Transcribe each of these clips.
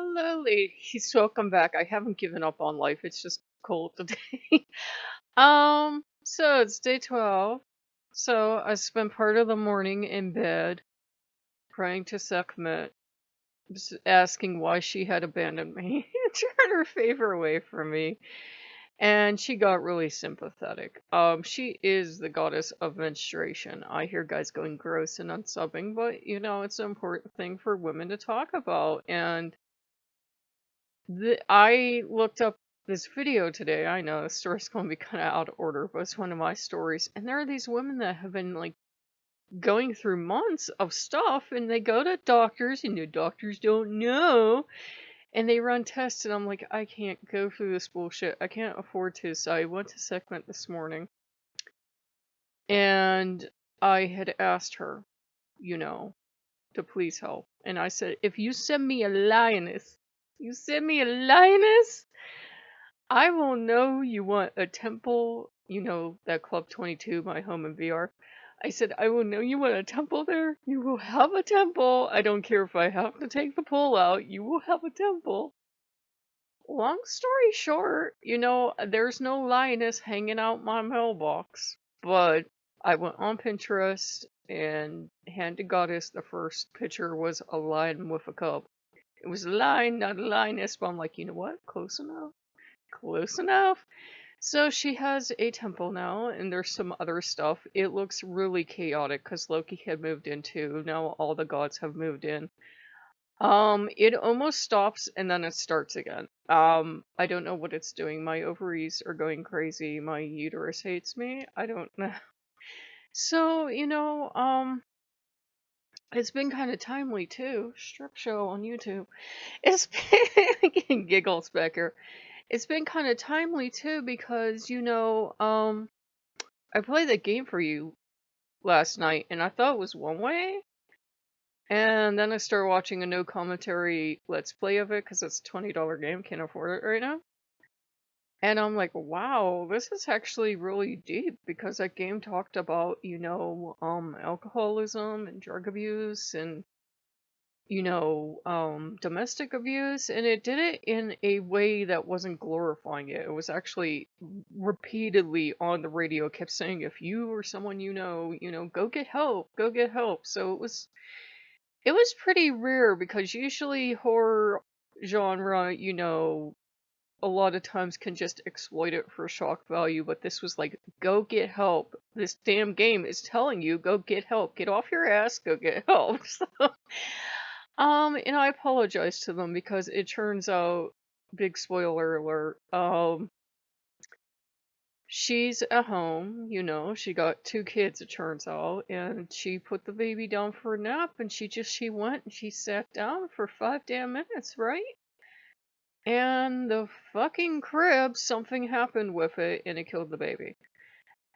Hello, ladies. Welcome back. I haven't given up on life. It's just cold today. So it's day 12. So I spent part of the morning in bed praying to Sekhmet, just asking why she had abandoned me, turned her favor away from me. And she got really sympathetic. She is the goddess of menstruation. I hear guys going gross and unsubbing, but it's an important thing for women to talk about. And I looked up this video today. I know the story's going to be kind of out of order, but it's one of my stories. And there are these women that have been like going through months of stuff, and they go to doctors, and the doctors don't know, and they run tests. And I'm like, I can't go through this bullshit. I can't afford to. So I went to Sekhmet this morning, and I had asked her, you know, to please help. And I said, if you send me a lioness, you send me a lioness, I will know you want a temple, that Club 22, my home in VR. I said, I will know you want a temple there. You will have a temple. I don't care if I have to take the pole out. You will have a temple. Long story short, there's no lioness hanging out my mailbox. But I went on Pinterest and hand to goddess, the first picture was a lion with a cub. It was a lion, not a lioness, but I'm like, you know what? Close enough. Close enough. So she has a temple now, and there's some other stuff. It looks really chaotic because Loki had moved in too. Now all the gods have moved in. It almost stops and then it starts again. I don't know what it's doing. My ovaries are going crazy. My uterus hates me. I don't know. So, it's been kind of timely too. Strip show on YouTube. It's been getting giggles back here. It's been kind of timely too because I played that game for you last night and I thought it was one way, and then I started watching a no commentary let's play of it because it's a $20 game, can't afford it right now. And I'm like, wow, this is actually really deep because that game talked about, alcoholism and drug abuse and domestic abuse, and it did it in a way that wasn't glorifying it. It was actually repeatedly on the radio, kept saying, if you or someone go get help, go get help. So it was pretty rare because usually horror genre, a lot of times can just exploit it for shock value, but this was like, go get help. This damn game is telling you, go get help. Get off your ass, go get help. And I apologize to them because it turns out, big spoiler alert, she's at home, she got two kids, it turns out, and she put the baby down for a nap, and she went and she sat down for 5 damn minutes, right? And the fucking crib, something happened with it, and it killed the baby.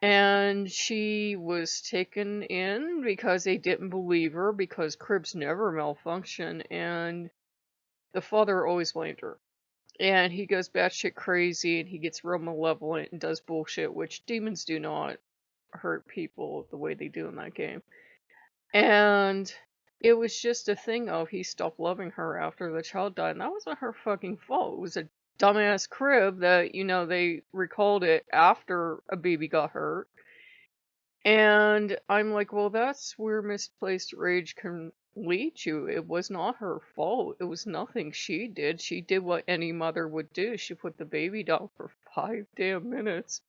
And she was taken in because they didn't believe her, because cribs never malfunction, and the father always blamed her. And he goes batshit crazy, and he gets real malevolent and does bullshit, which demons do not hurt people the way they do in that game. And it was just a thing of he stopped loving her after the child died, and that wasn't her fucking fault. It was a dumbass crib that, they recalled it after a baby got hurt. And I'm like, well, that's where misplaced rage can lead you. It was not her fault. It was nothing she did. She did what any mother would do. She put the baby down for 5 damn minutes.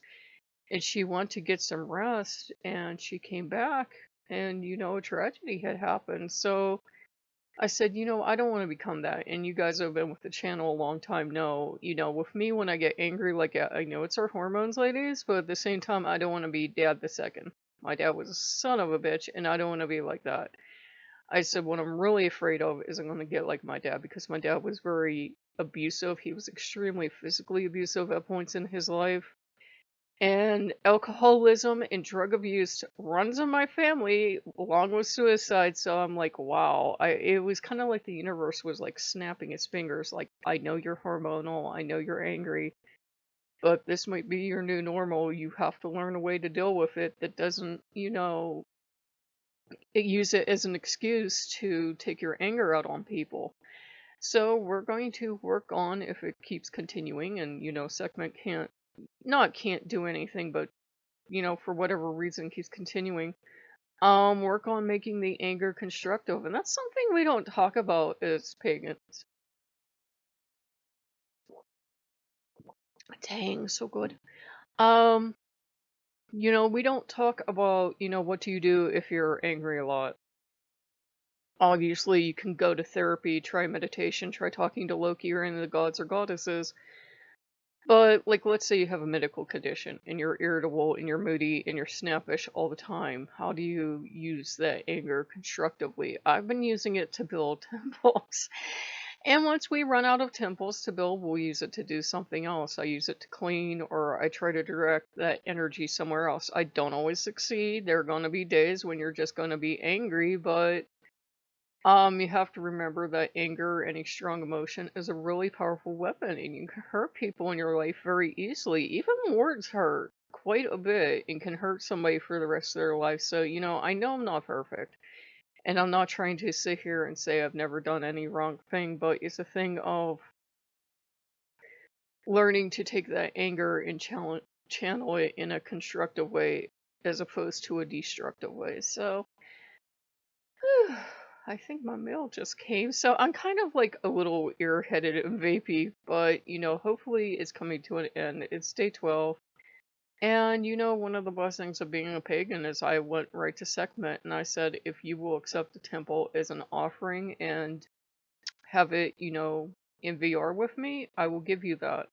And she went to get some rest, and she came back, and, a tragedy had happened. So I said, I don't want to become that. And you guys who have been with the channel a long time know, with me, when I get angry, like, I know it's our hormones, ladies, but at the same time, I don't want to be dad the second. My dad was a son of a bitch, and I don't want to be like that. I said, what I'm really afraid of is I'm going to get like my dad, because my dad was very abusive. He was extremely physically abusive at points in his life. And alcoholism and drug abuse runs in my family, along with suicide. So I'm like, wow. It was kind of like the universe was like snapping its fingers. Like, I know you're hormonal. I know you're angry. But this might be your new normal. You have to learn a way to deal with it that doesn't, use it as an excuse to take your anger out on people. So we're going to work on if it keeps continuing and, Sekhmet can't do anything, but, for whatever reason keeps continuing. Work on making the anger constructive. And that's something we don't talk about as pagans. Dang, so good. Um, we don't talk about, what do you do if you're angry a lot. Obviously, you can go to therapy, try meditation, try talking to Loki or any of the gods or goddesses. But, like, let's say you have a medical condition and you're irritable and you're moody and you're snappish all the time. How do you use that anger constructively? I've been using it to build temples. And once we run out of temples to build, we'll use it to do something else. I use it to clean, or I try to direct that energy somewhere else. I don't always succeed. There are going to be days when you're just going to be angry, but you have to remember that anger, any strong emotion, is a really powerful weapon, and you can hurt people in your life very easily. Even words hurt quite a bit and can hurt somebody for the rest of their life. So, I know I'm not perfect, and I'm not trying to sit here and say I've never done any wrong thing, but it's a thing of learning to take that anger and channel it in a constructive way as opposed to a destructive way. So, I think my mail just came. So I'm kind of like a little airheaded and vapey, but hopefully it's coming to an end. It's day 12. And one of the blessings of being a pagan is I went right to Sekhmet and I said, if you will accept the temple as an offering and have it, in VR with me, I will give you that.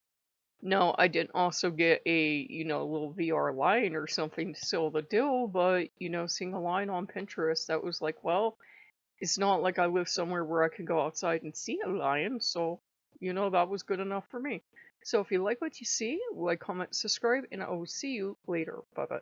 No, I didn't also get a, little VR line or something to seal the deal, but, seeing a line on Pinterest that was like, well, it's not like I live somewhere where I can go outside and see a lion, so, that was good enough for me. So if you like what you see, like, comment, subscribe, and I will see you later. Bye-bye.